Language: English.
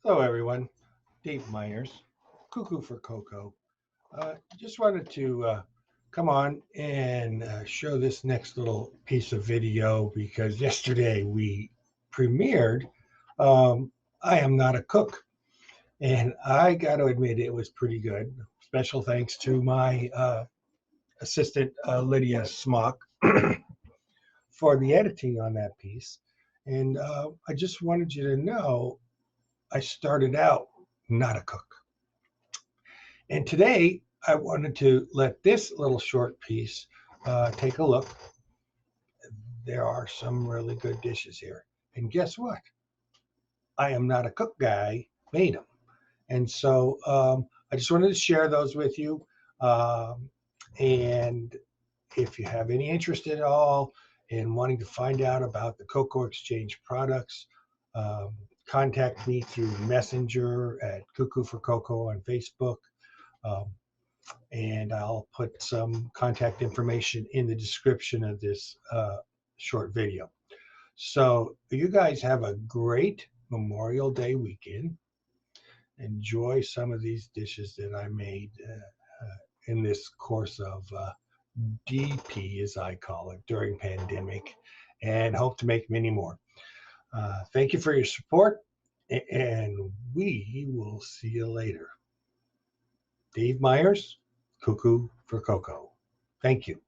Hello, everyone. Dave Myers, Cuckoo for Cocoa. Just wanted to come on and show this next little piece of video because yesterday we premiered I Am Not a Cook. And I got to admit, it was pretty good. Special thanks to my assistant, Lydia Smock, for the editing on that piece. And I just wanted you to know I started out not a cook. And today I wanted to let this little short piece take a look. There are some really good dishes here. And guess what? I am not a cook guy, made them. And so I just wanted to share those with you. And if you have any interest at all in wanting to find out about the Cocoa Exchange products, um, contact me through Messenger at Cuckoo for Cocoa on Facebook. Um, and I'll put some contact information in the description of this short video. So you guys have a great Memorial Day weekend. Enjoy some of these dishes that I made in this course of DP, as I call it, during pandemic, and hope to make many more. Thank you for your support, and we will see you later. Dave Myers, Cuckoo for Cocoa. Thank you.